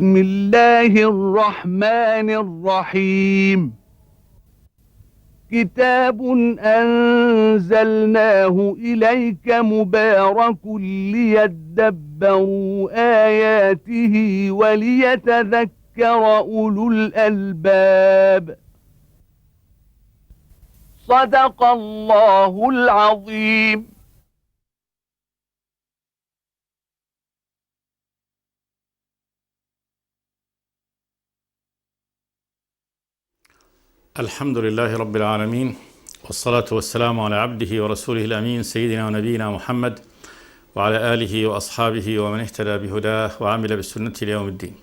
بسم الله الرحمن الرحيم كتاب أنزلناه إليك مبارك ليدبروا آياته وليتذكر أولو الألباب صدق الله العظيم. الحمد لله رب العالمين، والصلاة والسلام على عبده ورسوله الأمين سيدنا ونبينا محمد وعلى آله وأصحابه ومن اهتدى بهداه وعمل بالسنة ليوم الدين.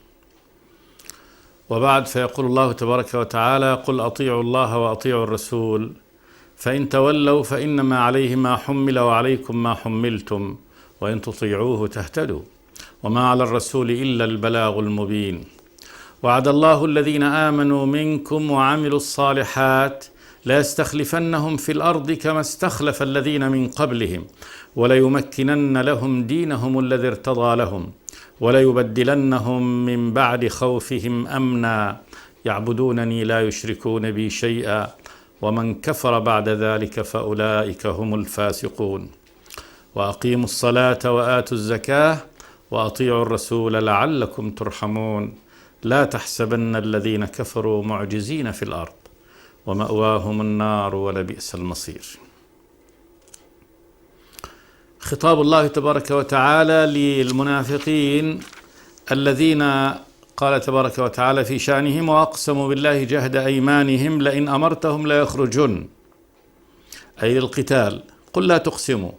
وبعد، فيقول الله تبارك وتعالى: قل أطيعوا الله وأطيعوا الرسول فإن تولوا فإنما عليه ما حمل وعليكم ما حملتم وإن تطيعوه تهتدوا وما على الرسول إلا البلاغ المبين. وعد الله الذين آمنوا منكم وعملوا الصالحات ليستخلفنهم في الأرض كما استخلف الذين من قبلهم وليمكنن لهم دينهم الذي ارتضى لهم وليبدلنهم من بعد خوفهم أمنا يعبدونني لا يشركون بي شيئا ومن كفر بعد ذلك فأولئك هم الفاسقون. وأقيموا الصلاة وآتوا الزكاة وأطيعوا الرسول لعلكم ترحمون. لا تحسبن الذين كفروا معجزين في الأرض ومأواهم النار ولبئس المصير. خطاب الله تبارك وتعالى للمنافقين الذين قال تبارك وتعالى في شأنهم: وأقسموا بالله جهد أيمانهم لئن أمرتهم ليخرجن، أي للقتال. قل لا تقسموا،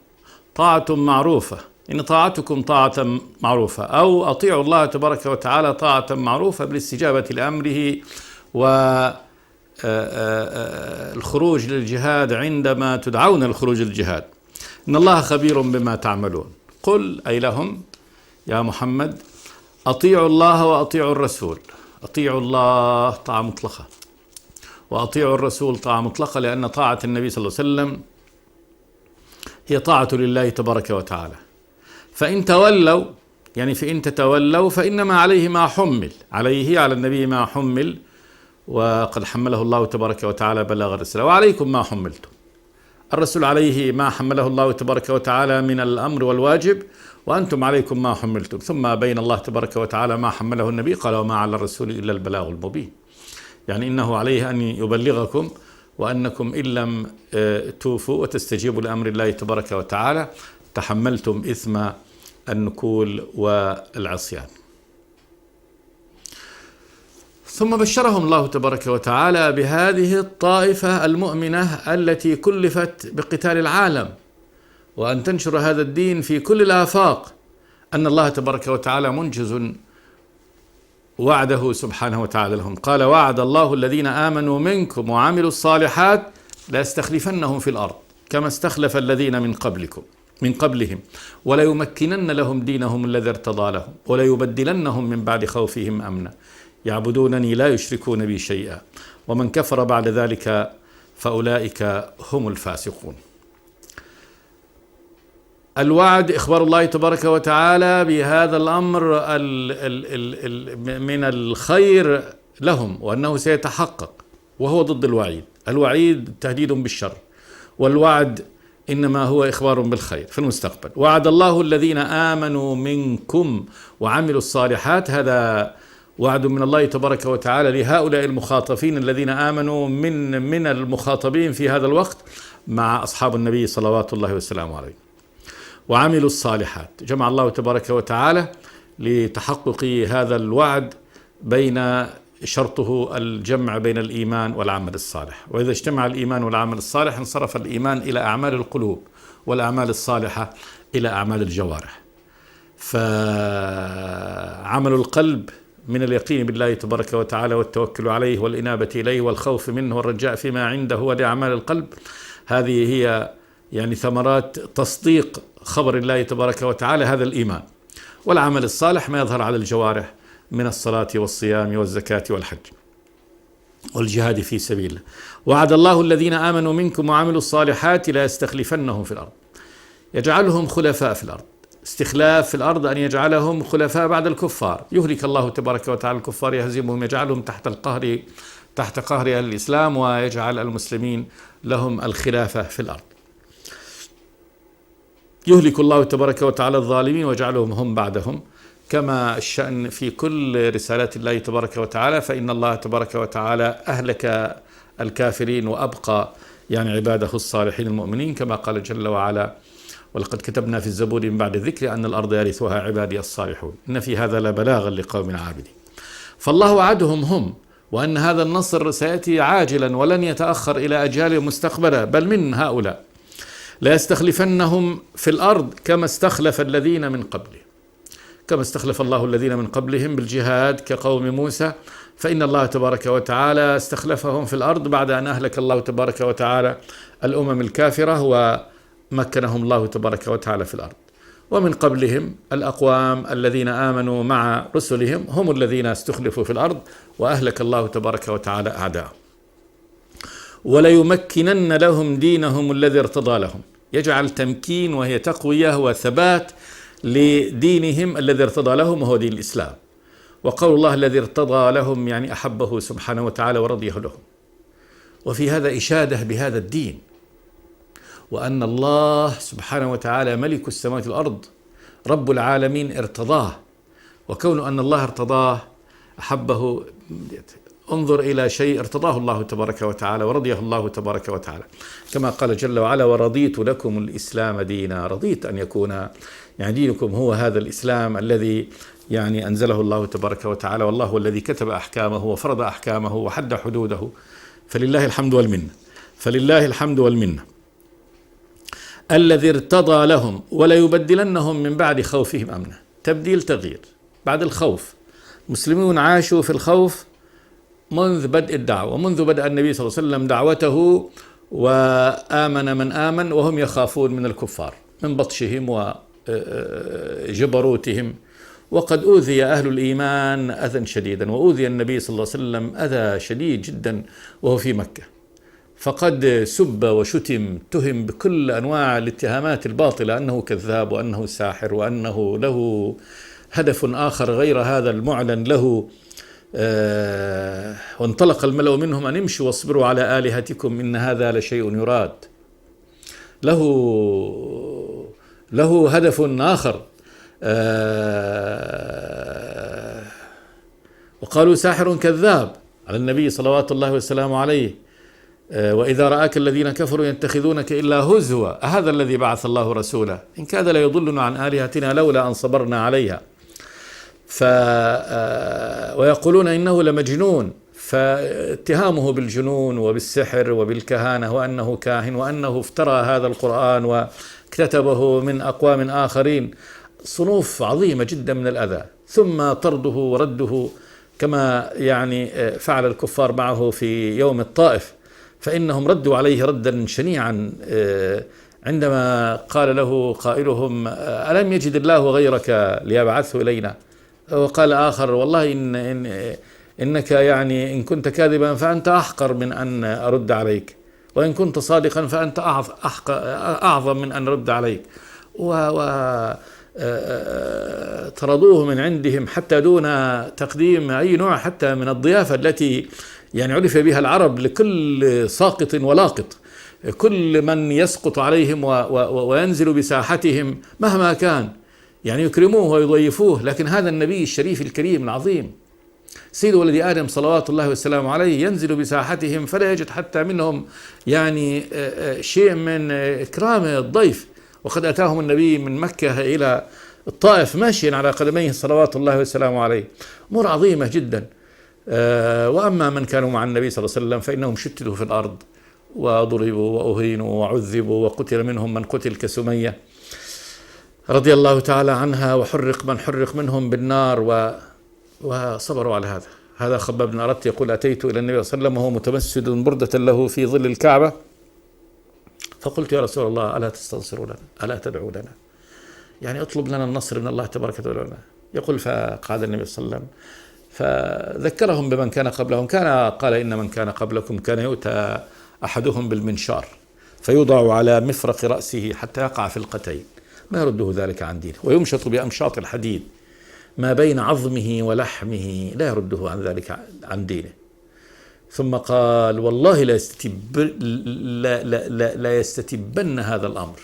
طاعة معروفة، إن طاعتكم طاعة معروفة، أو أطيعوا الله تبارك وتعالى طاعة معروفة بالاستجابة لأمره والخروج للجهاد عندما تدعون الخروج للجهاد. إن الله خبير بما تعملون. قل، أي لهم يا محمد: أطيعوا الله وأطيعوا الرسول. أطيعوا الله طاعة مطلقة، وأطيعوا الرسول طاعة مطلقة، لأن طاعة النبي صلى الله عليه وسلم هي طاعة لله تبارك وتعالى. فإن تولوا، يعني فإن تتولوا فإنما عليه ما حمل، عليه على النبي ما حمل، وقد حمله الله تبارك وتعالى بلاغ الرسالة، وعليكم ما حملتم. الرسول عليه ما حمله الله تبارك وتعالى من الأمر والواجب، وأنتم عليكم ما حملتم. ثم بين الله تبارك وتعالى ما حمله النبي، قال: وما على الرسول إلا البلاغ المبين. يعني إنه عليه أن يبلغكم، وأنكم إن لم توفوا وتستجيبوا لأمر الله تبارك وتعالى تحملتم إثم النكول والعصيان. ثم بشرهم الله تبارك وتعالى بهذه الطائفة المؤمنة التي كلفت بقتال العالم وأن تنشر هذا الدين في كل الآفاق، أن الله تبارك وتعالى منجز وعده سبحانه وتعالى لهم. قال: وعد الله الذين آمنوا منكم وعملوا الصالحات ليستخلفنهم في الأرض كما استخلف الذين من قبلهم وليمكنن لهم دينهم الذي ارتضى لهم وليبدلنهم من بعد خوفهم أمنا يعبدونني لا يشركون بي شيئا ومن كفر بعد ذلك فأولئك هم الفاسقون. الوعد إخبار الله تبارك وتعالى بهذا الأمر من الخير لهم، وأنه سيتحقق، وهو ضد الوعيد. الوعيد تهديد بالشر، والوعد إنما هو إخبار بالخير في المستقبل. وعد الله الذين آمنوا منكم وعملوا الصالحات، هذا وعد من الله تبارك وتعالى لهؤلاء المخاطبين الذين آمنوا من المخاطبين في هذا الوقت مع أصحاب النبي صلوات الله وسلامه عليه. وعملوا الصالحات، جمع الله تبارك وتعالى لتحقق هذا الوعد بين شرطه الجمع بين الإيمان والعمل الصالح. وإذا اجتمع الإيمان والعمل الصالح انصرف الإيمان إلى أعمال القلوب، والأعمال الصالحة إلى أعمال الجوارح. فعمل القلب من اليقين بالله تبارك وتعالى والتوكل عليه والإنابة إليه والخوف منه والرجاء فيما عنده ولأعمال القلب، هذه هي يعني ثمرات تصديق خبر الله تبارك وتعالى، هذا الإيمان. والعمل الصالح ما يظهر على الجوارح من الصلاة والصيام والزكاة والحج والجهاد في سبيله. وعد الله الذين آمنوا منكم وعملوا الصالحات لا يستخلفنهم في الأرض، يجعلهم خلفاء في الأرض. استخلاف في الأرض أن يجعلهم خلفاء بعد الكفار، يهلك الله تبارك وتعالى الكفار، يهزمهم، يجعلهم تحت قهر أهل الإسلام، ويجعل المسلمين لهم الخلافة في الأرض. يهلك الله تبارك وتعالى الظالمين ويجعلهم هم بعدهم، كما الشأن في كل رسالات الله تبارك وتعالى، فإن الله تبارك وتعالى أهلك الكافرين وأبقى يعني عباده الصالحين المؤمنين، كما قال جل وعلا: ولقد كتبنا في الزبور من بعد الذكر أن الأرض يرثها عبادي الصالحون إن في هذا لبلاغا لقوم عابدين. فالله وعدهم هم، وأن هذا النصر سيأتي عاجلا ولن يتأخر إلى أجيال مستقبلة، بل من هؤلاء لا يستخلفنهم في الأرض كما استخلف الذين من قبلهم، كما استخلف الله الذين من قبلهم بالجهاد كقوم موسى، فإن الله تبارك وتعالى استخلفهم في الأرض بعد أن أهلك الله تبارك وتعالى الأمم الكافرة، ومكنهم الله تبارك وتعالى في الأرض. ومن قبلهم الأقوام الذين آمنوا مع رسلهم هم الذين استخلفوا في الأرض، وأهلك الله تبارك وتعالى أعداءهم. وليمكنن لهم دينهم الذي ارتضى لهم، يجعل تمكين وهي تقوية وثبات لدينهم الذي ارتضى لهم، وهو دين الإسلام. وقول الله الذي ارتضى لهم يعني أحبه سبحانه وتعالى ورضيه لهم. وفي هذا إشادة بهذا الدين، وأن الله سبحانه وتعالى ملك السماوات والأرض رب العالمين ارتضاه، وكون أن الله ارتضاه أحبه. انظر إلى شيء ارتضاه الله تبارك وتعالى ورضيه الله تبارك وتعالى، كما قال جل وعلا: ورضيت لكم الإسلام دينا. رضيت أن يكون يعني دينكم هو هذا الإسلام الذي يعني أنزله الله تبارك وتعالى، والله هو الذي كتب أحكامه وفرض أحكامه وحد حدوده، فلله الحمد والمنة، فلله الحمد والمنة. الذي ارتضى لهم وليبدلنهم من بعد خوفهم أمنا، تبديل تغيير بعد الخوف. مسلمون عاشوا في الخوف منذ بدء الدعوة، ومنذ بدأ النبي صلى الله عليه وسلم دعوته، وآمن من آمن وهم يخافون من الكفار من بطشهم وجبروتهم. وقد أوذي أهل الإيمان أذى شديدا، وأوذي النبي صلى الله عليه وسلم أذى شديد جدا وهو في مكة، فقد سب وشتم، تهم بكل أنواع الاتهامات الباطلة، أنه كذاب وأنه ساحر وأنه له هدف آخر غير هذا المعلن له. وانطلق الملأ منهم أن امشوا واصبروا على آلهتكم إن هذا لشيء يراد، له هدف آخر. وقالوا ساحر كذاب على النبي صلوات الله والسلام عليه. وإذا رآك الذين كفروا يتخذونك إلا هزوا أهذا الذي بعث الله رسوله إن كاد ليضلنا عن آلهتنا لولا أن صبرنا عليها. ويقولون إنه لمجنون، فاتهامه بالجنون وبالسحر وبالكهانة وأنه كاهن وأنه افترى هذا القرآن واكتتبه من أقوام آخرين، صنوف عظيمة جدا من الأذى، ثم طرده ورده كما يعني فعل الكفار معه في يوم الطائف، فإنهم ردوا عليه ردا شنيعا عندما قال له قائلهم: ألم يجد الله غيرك ليبعثه إلينا؟ وقال آخر: والله إنك يعني إن كنت كاذبا فأنت أحقر من أن أرد عليك، وإن كنت صادقا فأنت أعظم من أن أرد عليك. طردوه من عندهم حتى دون تقديم أي نوع حتى من الضيافة التي يعني عرف بها العرب لكل ساقط ولاقط، كل من يسقط عليهم وينزل بساحتهم مهما كان يعني يكرموه ويضيفوه. لكن هذا النبي الشريف الكريم العظيم سيد ولد آدم صلوات الله والسلام عليه ينزل بساحتهم فلا يجد حتى منهم يعني شيء من إكرام الضيف، وقد أتاهم النبي من مكة إلى الطائف ماشيا على قدميه صلوات الله والسلام عليه، أمور عظيمة جدا. وأما من كانوا مع النبي صلى الله عليه وسلم فإنهم شتتوا في الأرض وضربوا وأهينوا وعذبوا، وقتل منهم من قتل كسمية رضي الله تعالى عنها، وحرق من حرق منهم بالنار، وصبروا على هذا. هذا خباب بن أردت يقول: أتيت إلى النبي صلى الله عليه وسلم وهو متمسد بردة له في ظل الكعبة، فقلت: يا رسول الله ألا تستنصروا لنا، ألا تدعو لنا، يعني اطلب لنا النصر من الله تبارك وتعالى. يقول: فقعد النبي صلى الله عليه وسلم فذكرهم بمن كان قبلهم، قال: إن من كان قبلكم كان يؤتى أحدهم بالمنشار فيوضع على مفرق رأسه حتى يقع في القتين، ما يرده ذلك عن دينه، ويمشط بأمشاط الحديد ما بين عظمه ولحمه، لا يرده عن ذلك عن دينه. ثم قال والله لا يستتبن هذا الأمر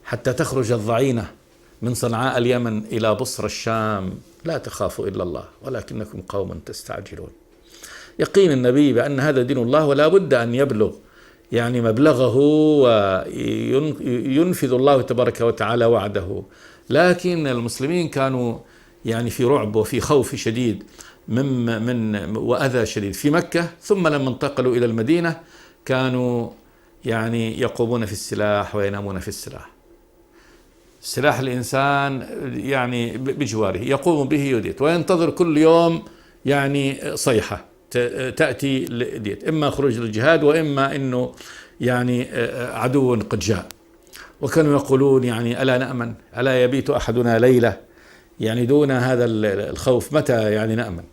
حتى تخرج الضعينة من صنعاء اليمن إلى بصر الشام، لا تخافوا إلا الله ولكنكم قوم تستعجلون. يقين النبي بأن هذا دين الله، ولا بد أن يبلغ يعني مبلغه وينفذ الله تبارك وتعالى وعده. لكن المسلمين كانوا يعني في رعب وفي خوف شديد من وأذى شديد في مكة، ثم لما انتقلوا إلى المدينة كانوا يعني يقومون في السلاح وينامون في السلاح. سلاح الإنسان يعني بجواره يقوم به يديت، وينتظر كل يوم يعني صيحة تأتي ديت، إما خروج للجهاد وإما إنه يعني عدو قد جاء. وكانوا يقولون يعني ألا نأمن، ألا يبيت أحدنا ليلة يعني دون هذا الخوف، متى يعني نأمن؟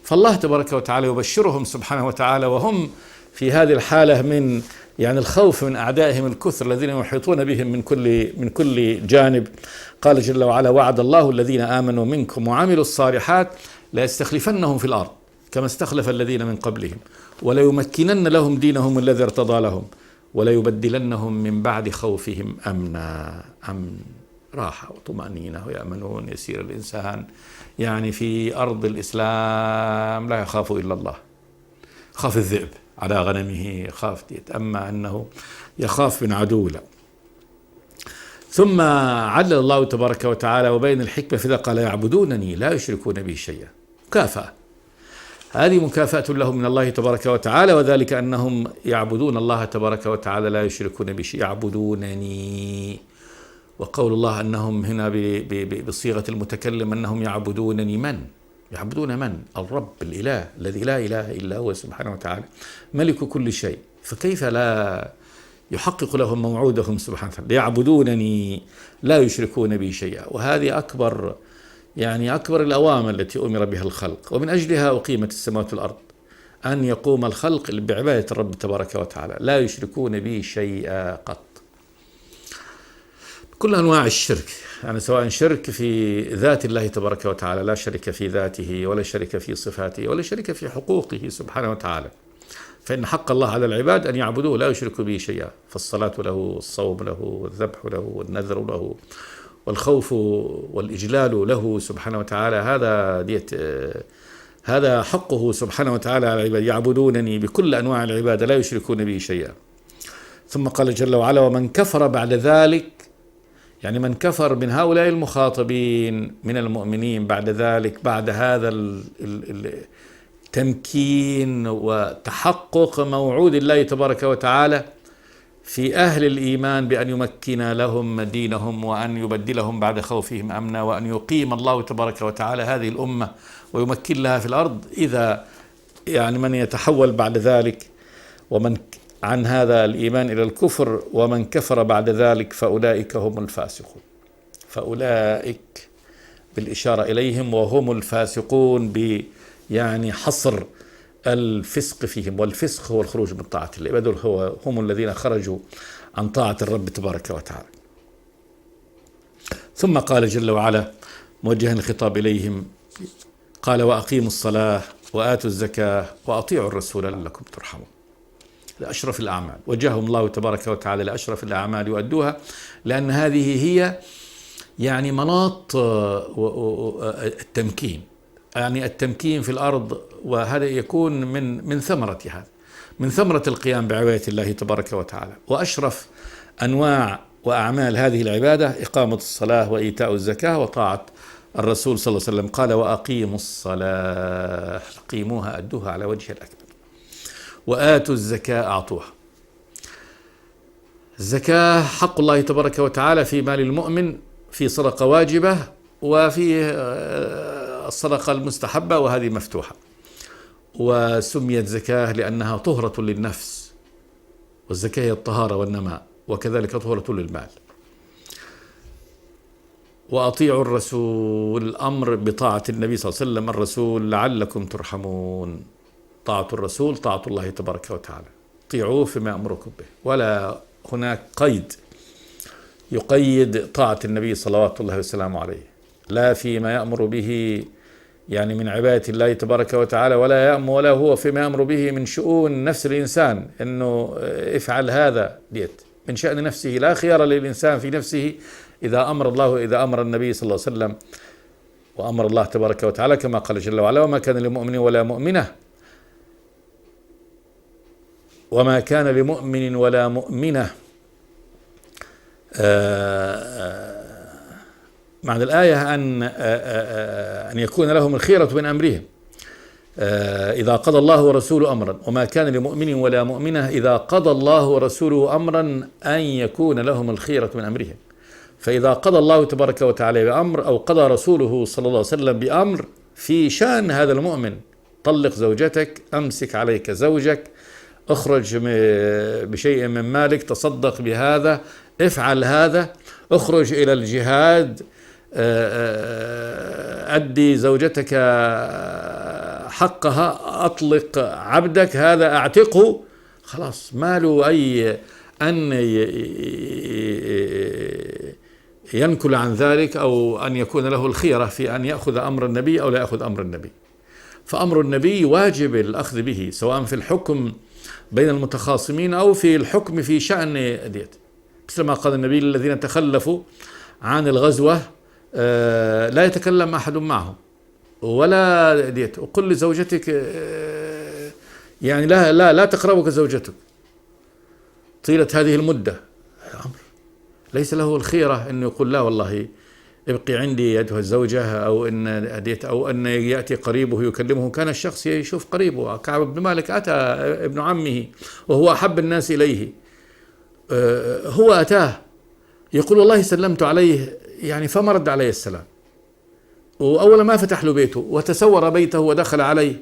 فالله تبارك وتعالى يبشرهم سبحانه وتعالى وهم في هذه الحالة من يعني الخوف من أعدائهم الكثر الذين يحيطون بهم من كل جانب. قال جل وعلا وعد الله الذين آمنوا منكم وعملوا الصالحات ليستخلفنهم في الأرض كما استخلف الذين من قبلهم وليمكنن لهم دينهم الذي ارتضى لهم وليبدلنهم من بعد خوفهم أمنا. أمن راحة وطمأنينة ويأمنون، يسير الإنسان يعني في أرض الإسلام لا يخاف إلا الله. خاف الذئب على غنمه، خاف ديت، أما أنه يخاف من عدو لا. ثم علل الله تبارك وتعالى وبين الحكمة فإذا قال يعبدونني لا يشركون بي شيئا. مكافأة، هذه مكافأة لهم من الله تبارك وتعالى، وذلك أنهم يعبدون الله تبارك وتعالى لا يشركون بي شيئا، يعبدونني. وقول الله أنهم هنا بصيغة المتكلم أنهم يعبدونني، من يعبدون؟ من؟ الرب الإله الذي لا إله إلا هو سبحانه وتعالى ملك كل شيء، فكيف لا يحقق لهم موعودهم سبحانه وتعالى؟ يعبدونني لا يشركون بي شيئا. وهذه أكبر الأوامر التي أمر بها الخلق، ومن أجلها أقيمت السماوات والأرض، أن يقوم الخلق بعبادة الرب تبارك وتعالى، لا يشركون بي شيئا قط. كل أنواع الشرك، يعني سواء شرك في ذات الله تبارك وتعالى، لا شرك في ذاته ولا شرك في صفاته ولا شرك في حقوقه سبحانه وتعالى، فإن حق الله على العباد أن يعبدوه لا يشركوا به شيئا. فالصلاة له والصوم له والذبح له والنذر له والخوف والإجلال له سبحانه وتعالى، هذا حقه سبحانه وتعالى على العباد. يعبدونني بكل أنواع العبادة لا يشركون به شيئا. ثم قال جل وعلا ومن كفر بعد ذلك، يعني من كفر من هؤلاء المخاطبين من المؤمنين بعد ذلك، بعد هذا التمكين وتحقق موعود الله تبارك وتعالى في أهل الإيمان بأن يمكن لهم دينهم وأن يبدلهم بعد خوفهم أمنا، وأن يقيم الله تبارك وتعالى هذه الأمة ويمكن لها في الأرض. إذا يعني من يتحول بعد ذلك ومن عن هذا الإيمان إلى الكفر ومن كفر بعد ذلك فأولئك هم الفاسقون. فأولئك بالإشارة إليهم وهم الفاسقون يعني حصر الفسق فيهم، والفسق هو الخروج من طاعة الله، هم الذين خرجوا عن طاعة الرب تبارك وتعالى. ثم قال جل وعلا موجها الخطاب إليهم، قال وأقيموا الصلاة وآتوا الزكاة وأطيعوا الرسول لعلكم ترحمون. لأشرف الأعمال وجههم الله تبارك وتعالى لأشرف الأعمال يؤدوها، لأن هذه هي يعني مناط التمكين، يعني التمكين في الأرض، وهذا يكون من ثمرة هذا، من ثمرة القيام بعبادة الله تبارك وتعالى. وأشرف أنواع وأعمال هذه العبادة إقامة الصلاة وإيتاء الزكاة وطاعة الرسول صلى الله عليه وسلم. قال وأقيموا الصلاة، قيموها أدوها على وجه الأكمل، وآتوا الزكاة أعطوها. الزكاة حق الله تبارك وتعالى في مال المؤمن، في صدقة واجبة وفي الصدقة المستحبة، وهذه مفتوحة. وسميت زكاة لأنها طهرة للنفس، والزكاة هي الطهارة والنماء، وكذلك طهرة للمال. وأطيعوا الرسول، الأمر بطاعة النبي صلى الله عليه وسلم الرسول لعلكم ترحمون. طاعة الرسول طاعة الله تبارك وتعالى، طيعوه فيما أمركم به، ولا هناك قيد يقيد طاعة النبي صلوات الله وسلامه عليه، لا فيما يأمر به يعني من عبادة الله تبارك وتعالى، ولا هو فيما يأمر به من شؤون نفس الإنسان، إنه افعل هذا ديت من شأن نفسه. لا خيار للإنسان في نفسه إذا أمر الله وإذا أمر النبي صلى الله عليه وسلم وأمر الله تبارك وتعالى، كما قال جل وعلا: وما كان لمؤمن ولا مؤمنة معنى الآية أن يكون لهم الخيرة من أمرهم إذا قضى الله ورسوله أمرا، وما كان لمؤمن ولا مؤمنة إذا قضى الله ورسوله أمرا أن يكون لهم الخيرة من أمرهم. فإذا قضى الله تبارك وتعالى بأمر أو قضى رسوله صلى الله عليه وسلم بأمر في شأن هذا المؤمن: طلق زوجتك، أمسك عليك زوجك، اخرج بشيء من مالك، تصدق بهذا، افعل هذا، اخرج إلى الجهاد، أدي زوجتك حقها، أطلق عبدك، هذا أعتقه، خلاص ما له أي أن ينكل عن ذلك أو أن يكون له الخيرة في أن يأخذ أمر النبي أو لا يأخذ أمر النبي. فأمر النبي واجب الأخذ به، سواء في الحكم بين المتخاصمين أو في الحكم في شأن ديت، مثل ما قال النبي: الذين تخلفوا عن الغزوة لا يتكلم أحد معهم ولا ديت، وقل لزوجتك يعني لا تقربك زوجتك طيلة هذه المدة. الأمر ليس له الخيرة أن يقول: لا والله ابقي عندي أيتها الزوجة، أو أن يأتي قريبه يكلمه. كان الشخص يشوف قريبه، كعب بن مالك أتى ابن عمه وهو أحب الناس إليه، هو أتاه يقول: والله سلمت عليه يعني فما رد عليه السلام، وأول ما فتح له بيته وتسور بيته ودخل عليه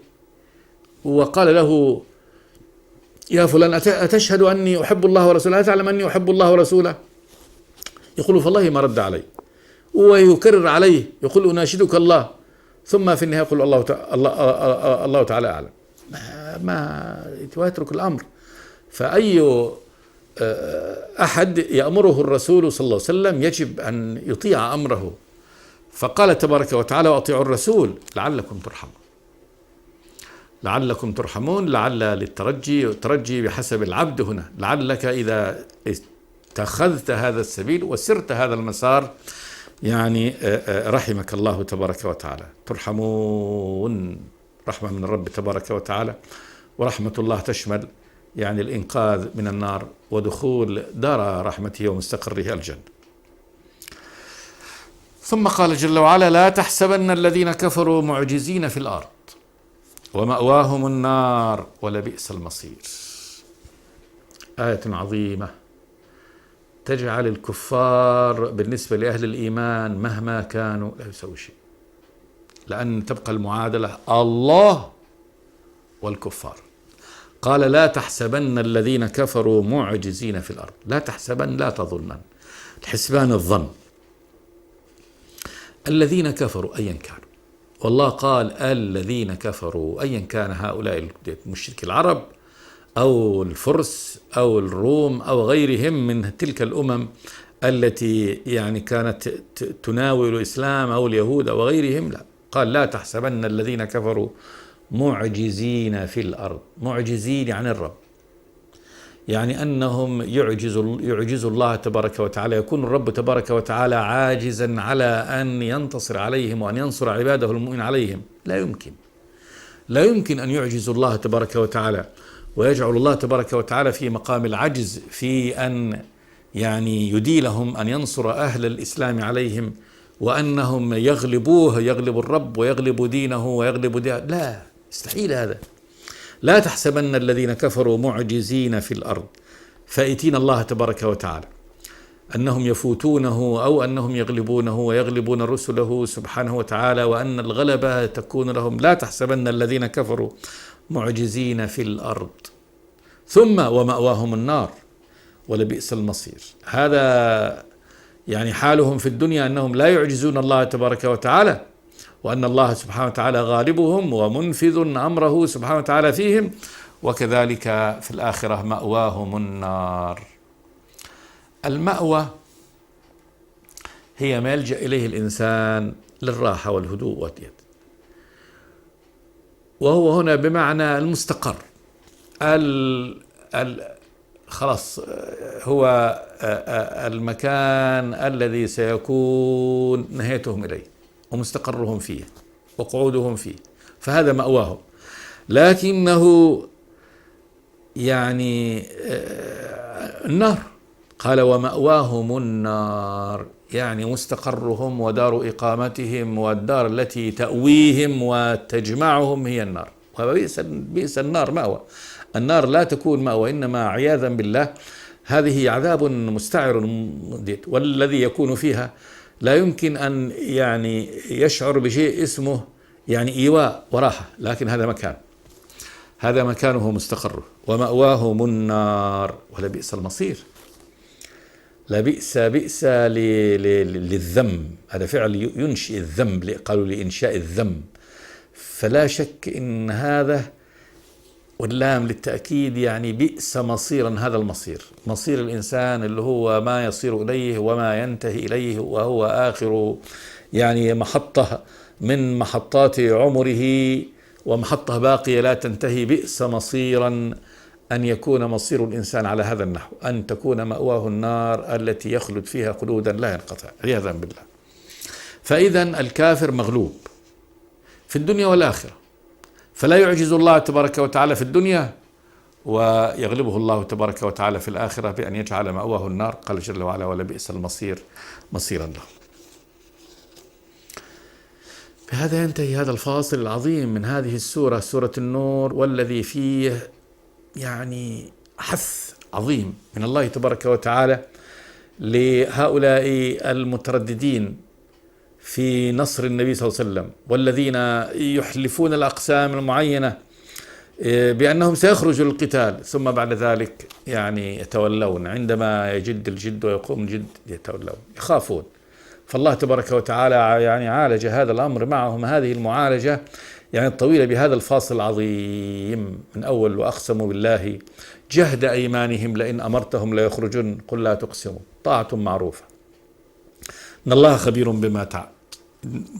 وقال له: يا فلان أتشهد أني أحب الله ورسوله؟ أتعلم أني أحب الله ورسوله؟ يقول: فالله ما رد علي، ويكرر عليه يقول: أناشدك الله، ثم في النهاية يقول: الله تعالى أعلم. ما يتواترك الأمر. فأي أحد يأمره الرسول صلى الله عليه وسلم يجب أن يطيع أمره. فقال تبارك وتعالى: وأطيعوا الرسول لعلكم ترحمون. لعل للترجي، الترجي بحسب العبد هنا، لعلك إذا اتخذت هذا السبيل وسرت هذا المسار يعني رحمك الله تبارك وتعالى. ترحمون، رحمة من الرب تبارك وتعالى، ورحمة الله تشمل يعني الإنقاذ من النار ودخول دار رحمته ومستقره الجنة. ثم قال جل وعلا: لا تحسبن الذين كفروا معجزين في الأرض ومأواهم النار ولبئس المصير. آية عظيمة تجعل الكفار بالنسبة لأهل الإيمان مهما كانوا لا يسوي شيء، لأن تبقى المعادلة الله والكفار. قال: لا تحسبن الذين كفروا معجزين في الأرض. لا تحسبن، لا تظنن، الحسبان الظن. الذين كفروا أيا كانوا، والله قال: الذين كفروا أيا كان هؤلاء مشركي العرب أو الفرس أو الروم أو غيرهم من تلك الأمم التي يعني كانت تناول الإسلام أو اليهود أو غيرهم. لا، قال: لا تحسبن الذين كفروا معجزين في الأرض. معجزين يعني الرب، يعني أنهم يعجز الله تبارك وتعالى، يكون الرب تبارك وتعالى عاجزا على أن ينتصر عليهم وأن ينصر عباده المؤمن عليهم. لا يمكن أن يعجز الله تبارك وتعالى ويجعل الله تبارك وتعالى في مقام العجز في أن يعني يديلهم أن ينصر أهل الإسلام عليهم، وأنهم يغلب الرب ويغلب دينه ويغلب دينه. لا، مستحيل هذا. لا تحسبن الذين كفروا معجزين في الأرض، فائتين الله تبارك وتعالى، أنهم يفوتونه أو أنهم يغلبونه ويغلبون رسله سبحانه وتعالى، وأن الغلبة تكون لهم. لا تحسبن الذين كفروا معجزين في الأرض. ثم ومأواهم النار ولبئس المصير. هذا يعني حالهم في الدنيا أنهم لا يعجزون الله تبارك وتعالى، وأن الله سبحانه وتعالى غالبهم ومنفذ أمره سبحانه وتعالى فيهم، وكذلك في الآخرة مأواهم النار. المأوى هي ما يلجأ إليه الإنسان للراحة والهدوء واليد، وهو هنا بمعنى المستقر. خلاص هو المكان الذي سيكون نهايتهم إليه ومستقرهم فيه وقعودهم فيه، فهذا مأواهم. لكنه يعني النار، قال ومأواهم النار، يعني مستقرهم ودار إقامتهم والدار التي تأويهم وتجمعهم هي النار. وبئس النار مأوى. النار لا تكون مأوى، إنما عياذا بالله هذه عذاب مستعر مديد، والذي يكون فيها لا يمكن أن يعني يشعر بشيء اسمه يعني إيواء وراحة، لكن هذا مكانه مستقره. ومأواهم النار ولبئس المصير. بئس للذم، هذا فعل ينشئ الذنب، قالوا لإنشاء الذنب. فلا شك إن هذا، واللام للتأكيد، يعني بئس مصيرا. هذا مصير الإنسان اللي هو ما يصير إليه وما ينتهي إليه، وهو آخر يعني محطة من محطات عمره، ومحطة باقية لا تنتهي. بئس مصيرا أن يكون مصير الإنسان على هذا النحو، أن تكون مأواه النار التي يخلد فيها خلودا لا ينقطع عياذا بالله. فإذا الكافر مغلوب في الدنيا والآخرة، فلا يعجز الله تبارك وتعالى في الدنيا، ويغلبه الله تبارك وتعالى في الآخرة بأن يجعل مأواه النار. قال جل وعلا ولبئس المصير مصيرا له. بهذا ينتهي هذا الفاصل العظيم من هذه السورة، سورة النور، والذي فيه يعني حث عظيم من الله تبارك وتعالى لهؤلاء المترددين في نصر النبي صلى الله عليه وسلم، والذين يحلفون الأقسام المعينة بأنهم سيخرجوا للقتال، ثم بعد ذلك يعني يتولون عندما يجد الجد ويقوم الجد، يتولون يخافون. فالله تبارك وتعالى يعني عالج هذا الأمر معهم، هذه المعالجة يعني الطويلة، بهذا الفاصل العظيم من أول وأقسموا بالله جهد أيمانهم لئن أمرتهم ليخرجن قل لا تقسموا طاعة معروفة إن الله خبير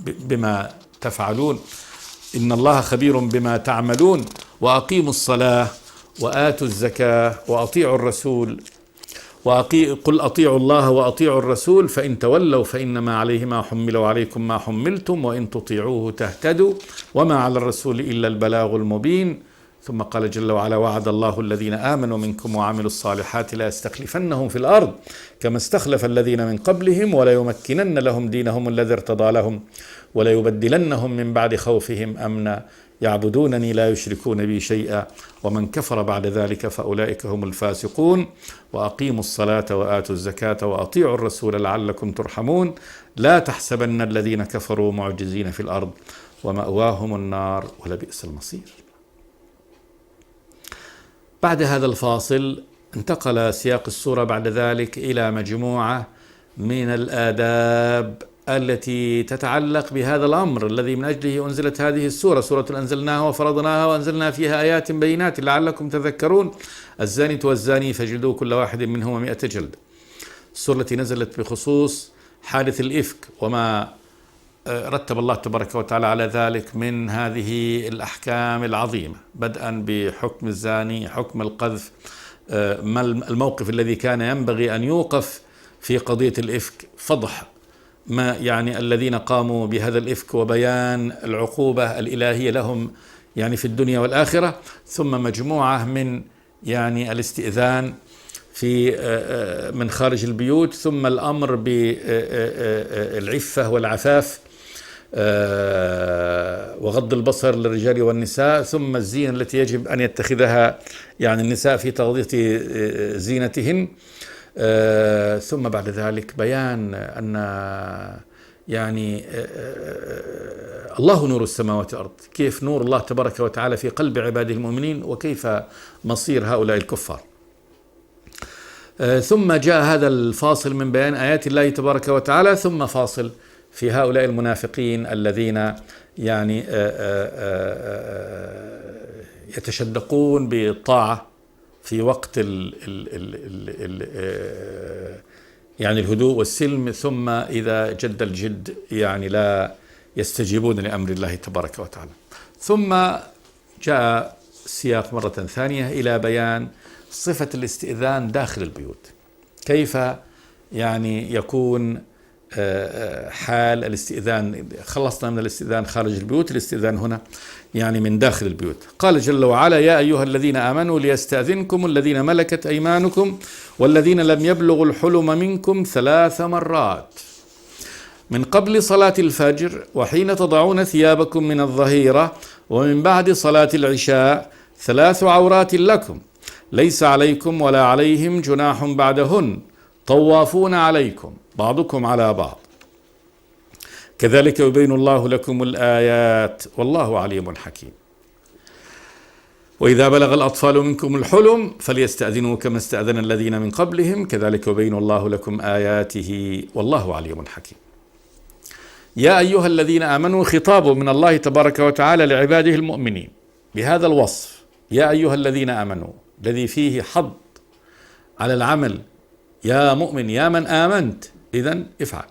بما تفعلون، إن الله خبير بما تعملون، وأقيموا الصلاة وآتوا الزكاة وأطيعوا الرسول قل أطيعوا الله وأطيعوا الرسول فإن تولوا فإنما عليه ما حمل وعليكم ما حملتم وإن تطيعوه تهتدوا وما على الرسول إلا البلاغ المبين. ثم قال جل وعلا وعد الله الذين آمنوا منكم وعملوا الصالحات لا يستخلفنهم في الأرض كما استخلف الذين من قبلهم ولا يمكنن لهم دينهم الذي ارتضى لهم ولا يبدلنهم من بعد خوفهم أمنا يعبدونني لا يشركون بي شيئا ومن كفر بعد ذلك فأولئك هم الفاسقون. وأقيموا الصلاة وآتوا الزكاة وأطيعوا الرسول لعلكم ترحمون لا تحسبن الذين كفروا معجزين في الأرض ومأواهم النار ولبئس المصير. بعد هذا الفاصل انتقل سياق السورة بعد ذلك إلى مجموعة من الآداب التي تتعلق بهذا الأمر الذي من أجله أنزلت هذه السورة، سورة أنزلناها وفرضناها وأنزلنا فيها آيات بينات لعلكم تذكرون. الزاني والزاني فاجلدوا كل واحد منهما 100 جلدة. السورة التي نزلت بخصوص حادث الإفك وما رتب الله تبارك وتعالى على ذلك من هذه الأحكام العظيمة، بدءا بحكم الزاني، حكم القذف، ما الموقف الذي كان ينبغي أن يوقف في قضية الإفك، فضح ما يعني الذين قاموا بهذا الإفك وبيان العقوبة الإلهية لهم يعني في الدنيا والآخرة، ثم مجموعة من يعني الاستئذان في من خارج البيوت، ثم الأمر بالعفة والعفاف وغض البصر للرجال والنساء، ثم الزينة التي يجب أن يتخذها يعني النساء في تغطية زينتهن، ثم بعد ذلك بيان أن يعني الله نور السماوات والأرض، كيف نور الله تبارك وتعالى في قلب عباده المؤمنين وكيف مصير هؤلاء الكفار. ثم جاء هذا الفاصل من بيان آيات الله تبارك وتعالى، ثم فاصل في هؤلاء المنافقين الذين يعني يتشدقون بالطاعة في وقت يعني الهدوء والسلم، ثم إذا جد الجد يعني لا يستجيبون لأمر الله تبارك وتعالى. ثم جاء السياق مرة ثانية إلى بيان صفة الاستئذان داخل البيوت، كيف يعني يكون حال الاستئذان. خلصنا من الاستئذان خارج البيوت، الاستئذان هنا يعني من داخل البيوت. قال جل وعلا: يا أيها الذين آمنوا ليستأذنكم الذين ملكت أيمانكم والذين لم يبلغوا الحلم منكم 3 مرات من قبل صلاة الفجر وحين تضعون ثيابكم من الظهيرة ومن بعد صلاة العشاء 3 عورات لكم ليس عليكم ولا عليهم جناح بعدهن طوافون عليكم بعضكم على بعض كذلك يبين الله لكم الآيات والله عليم حكيم. وإذا بلغ الأطفال منكم الحلم فليستأذنوا كما استأذن الذين من قبلهم كذلك يبين الله لكم آياته والله عليم حكيم. يا أيها الذين آمنوا خطاب من الله تبارك وتعالى لعباده المؤمنين بهذا الوصف، يا أيها الذين آمنوا، الذي فيه حض على العمل. يا مؤمن، يا من آمنت، إذن افعل،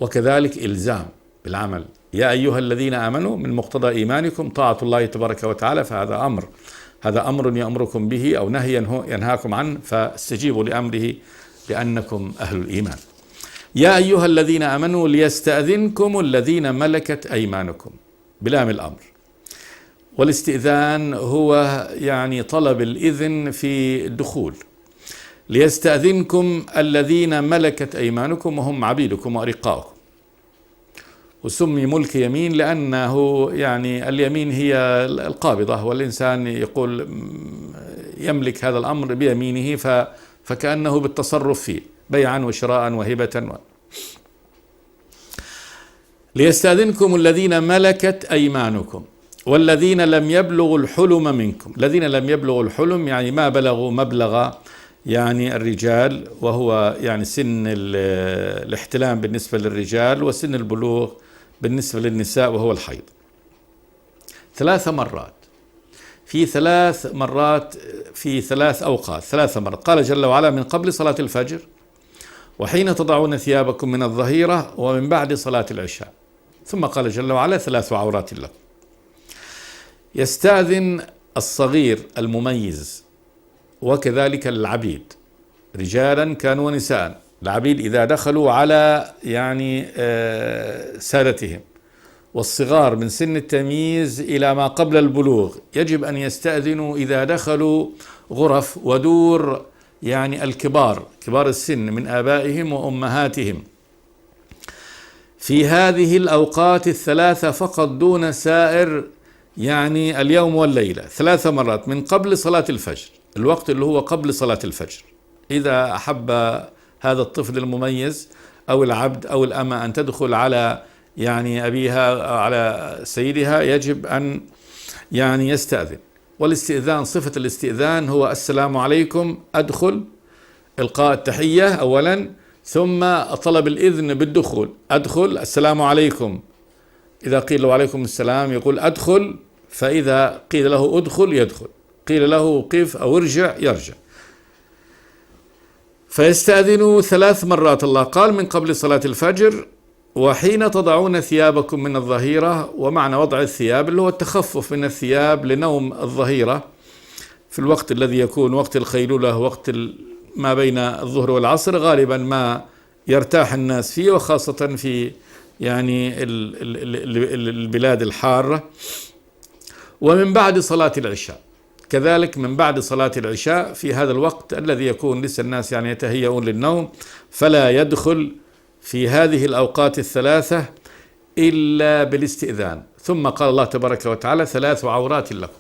وكذلك إلزام بالعمل. يا أيها الذين آمنوا من مقتضى إيمانكم طاعة الله تبارك وتعالى، فهذا أمر، هذا أمر يأمركم به أو نهي ينهاكم عنه، فاستجيبوا لأمره لأنكم أهل الإيمان. يا أيها الذين آمنوا ليستأذنكم الذين ملكت أيمانكم بلام الأمر. والاستئذان هو يعني طلب الإذن في الدخول. ليستأذنكم الذين ملكت أيمانكم وهم عبيدكم وأرقاؤكم. وسمي ملك يمين لأنه يعني اليمين هي القابضة، والإنسان يقول يملك هذا الأمر بيمينه فكأنه بالتصرف فيه بيعا وشراء وهبة. ليستأذنكم الذين ملكت أيمانكم والذين لم يبلغوا الحلم منكم. الذين لم يبلغوا الحلم يعني ما بلغوا مبلغ يعني الرجال، وهو يعني سن الاحتلام بالنسبة للرجال وسن البلوغ بالنسبة للنساء وهو الحيض. 3 مرات في 3 مرات في 3 أوقات، 3 مرات. قال جل وعلا: من قبل صلاة الفجر وحين تضعون ثيابكم من الظهيرة ومن بعد صلاة العشاء. ثم قال جل وعلا: 3 عورات لكم. يستأذن الصغير المميز وكذلك العبيد، رجالا كانوا ونساء. العبيد إذا دخلوا على يعني سادتهم، والصغار من سن التمييز إلى ما قبل البلوغ يجب أن يستأذنوا إذا دخلوا غرف ودور يعني الكبار، كبار السن من آبائهم وأمهاتهم، في هذه الأوقات ال3 فقط دون سائر يعني اليوم والليلة. 3 مرات من قبل صلاة الفجر، الوقت اللي هو قبل صلاة الفجر. إذا أحب هذا الطفل المميز أو العبد أو الأمة أن تدخل على يعني أبيها على سيدها يجب أن يعني يستأذن. والاستئذان، صفة الاستئذان هو السلام عليكم، أدخل، إلقاء التحية أولا، ثم طلب الإذن بالدخول، أدخل، السلام عليكم. إذا قيل له عليكم السلام يقول أدخل، فإذا قيل له أدخل يدخل، قيل له قف أو ارجع يرجع. فيستأذنوا 3 مرات. الله قال: من قبل صلاة الفجر وحين تضعون ثيابكم من الظهيرة. ومعنى وضع الثياب اللي هو التخفف من الثياب لنوم الظهيرة في الوقت الذي يكون وقت الخيلولة، وقت ما بين الظهر والعصر، غالبا ما يرتاح الناس فيه، وخاصة في يعني البلاد الحارة. ومن بعد صلاة العشاء كذلك، من بعد صلاة العشاء في هذا الوقت الذي يكون لسه الناس يعني يتهيئون للنوم، فلا يدخل في هذه الأوقات ال3 إلا بالاستئذان. ثم قال الله تبارك وتعالى: 3 عورات لكم.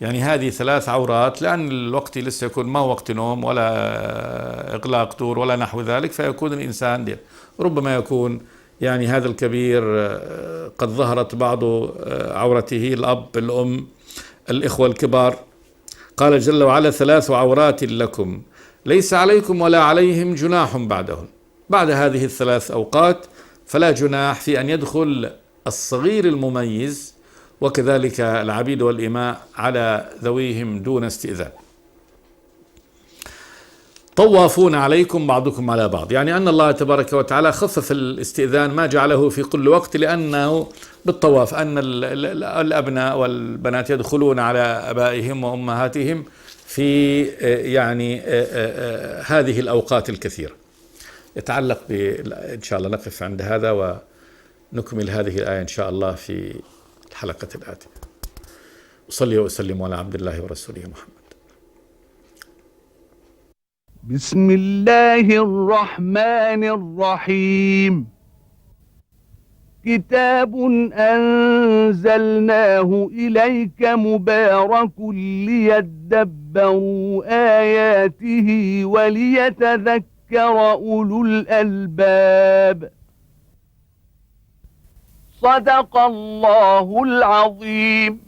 يعني هذه 3 عورات، لأن الوقت لسه يكون ما وقت نوم ولا إغلاق دور ولا نحو ذلك، فيكون الإنسان ربما يكون يعني هذا الكبير قد ظهرت بعض عورته، الأب، الأم، الإخوة الكبار. قال جل وعلا: 3 عورات لكم ليس عليكم ولا عليهم جناح بعدهن. بعد هذه ال3 أوقات فلا جناح في أن يدخل الصغير المميز وكذلك العبيد والإماء على ذويهم دون استئذان. طوافون عليكم بعضكم على بعض، يعني أن الله تبارك وتعالى خفف الاستئذان ما جعله في كل وقت، لأنه بالطواف أن الأبناء والبنات يدخلون على أبائهم وأمهاتهم في يعني هذه الأوقات الكثيرة. يتعلق إن شاء الله نقف عند هذا ونكمل هذه الآية إن شاء الله في الحلقة الآتية. أصلي وأسلم على عبد الله ورسوله محمد. بسم الله الرحمن الرحيم. كتاب أنزلناه إليك مبارك ليدبروا آياته وليتذكر أولو الألباب. صدق الله العظيم.